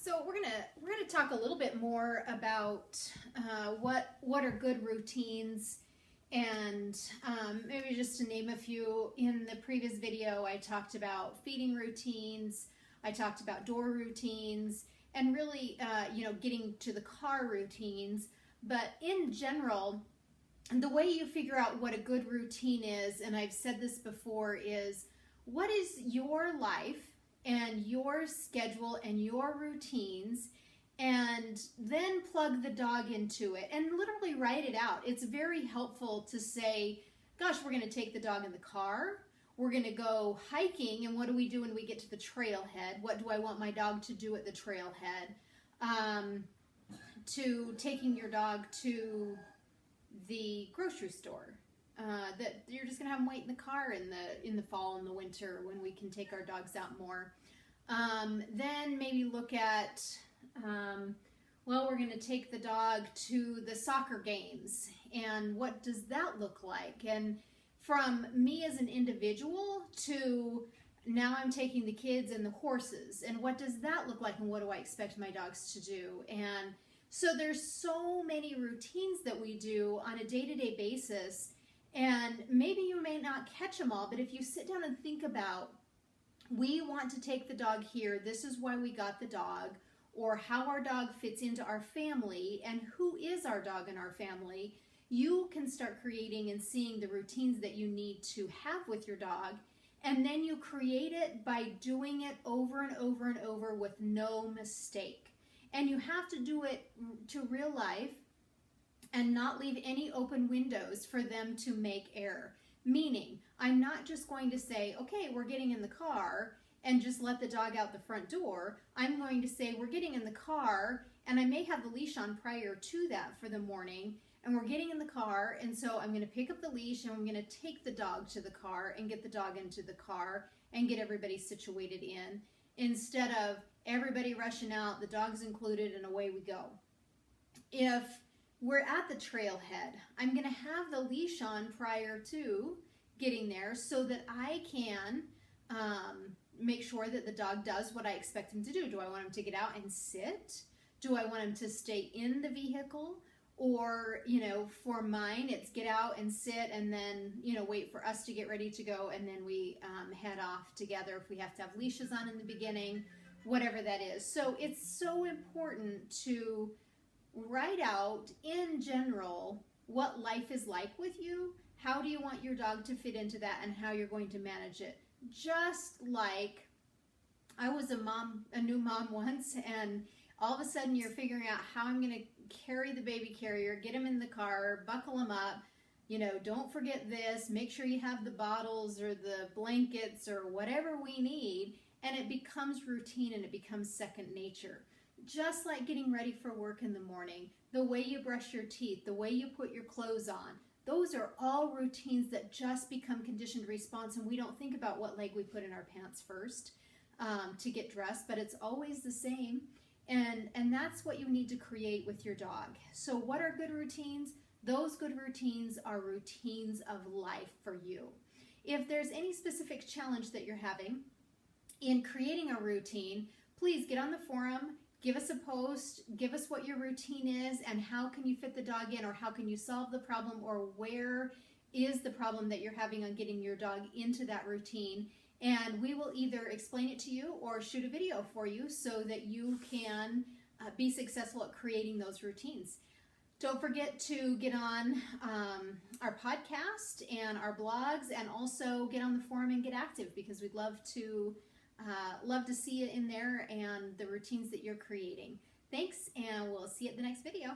So we're gonna talk a little bit more about what are good routines, and maybe just to name a few. In the previous video, I talked about feeding routines, I talked about door routines, and really getting to the car routines. But in general, the way you figure out what a good routine is, and I've said this before, is what is your life and your schedule and your routines, and then plug the dog into it and literally write it out. It's very helpful to say, gosh, we're going to take the dog in the car, we're going to go hiking, and what do we do when we get to the trailhead? What do I want my dog to do at the trailhead? To taking your dog to the grocery store. That you're just gonna have them wait in the car in the fall and the winter when we can take our dogs out more. Then maybe look at well, we're gonna take the dog to the soccer games, and what does that look like? And from me as an individual to now I'm taking the kids and the horses, and what does that look like, and what do I expect my dogs to do? And so there's so many routines that we do on a day-to-day basis. And maybe you may not catch them all, but if you sit down and think about, we want to take the dog here, this is why we got the dog, or how our dog fits into our family, and who is our dog in our family, you can start creating and seeing the routines that you need to have with your dog. And then you create it by doing it over and over and over with no mistake. And you have to do it to real life and not leave any open windows for them to make error. Meaning, I'm not just going to say, okay, we're getting in the car and just let the dog out the front door. I'm going to say, we're getting in the car, and I may have the leash on prior to that for the morning, and we're getting in the car, and so I'm going to pick up the leash and I'm going to take the dog to the car and get the dog into the car and get everybody situated in, instead of everybody rushing out, the dog's included, and away we go. If we're at the trailhead, I'm going to have the leash on prior to getting there so that I can make sure that the dog does what I expect him to do. Do I want him to get out and sit? Do I want him to stay in the vehicle? Or, for mine, it's get out and sit, and then, wait for us to get ready to go, and then we head off together if we have to have leashes on in the beginning, whatever that is. So it's so important to write out, in general, what life is like with you. How do you want your dog to fit into that, and how you're going to manage it? Just like I was a new mom once, and all of a sudden you're figuring out how I'm going to carry the baby carrier, get him in the car, buckle him up, don't forget this, make sure you have the bottles or the blankets or whatever we need, and it becomes routine and it becomes second nature. Just like getting ready for work in the morning, the way you brush your teeth, the way you put your clothes on, those are all routines that just become conditioned response, and we don't think about what leg we put in our pants first to get dressed, but it's always the same. And that's what you need to create with your dog. So what are good routines? Those good routines are routines of life for you. If there's any specific challenge that you're having in creating a routine, please get on the forum, give us a post, give us what your routine is and how can you fit the dog in, or how can you solve the problem, or where is the problem that you're having on getting your dog into that routine. And we will either explain it to you or shoot a video for you so that you can be successful at creating those routines. Don't forget to get on our podcast and our blogs, and also get on the forum and get active, because we'd love to see you in there and the routines that you're creating. Thanks, and we'll see you at the next video.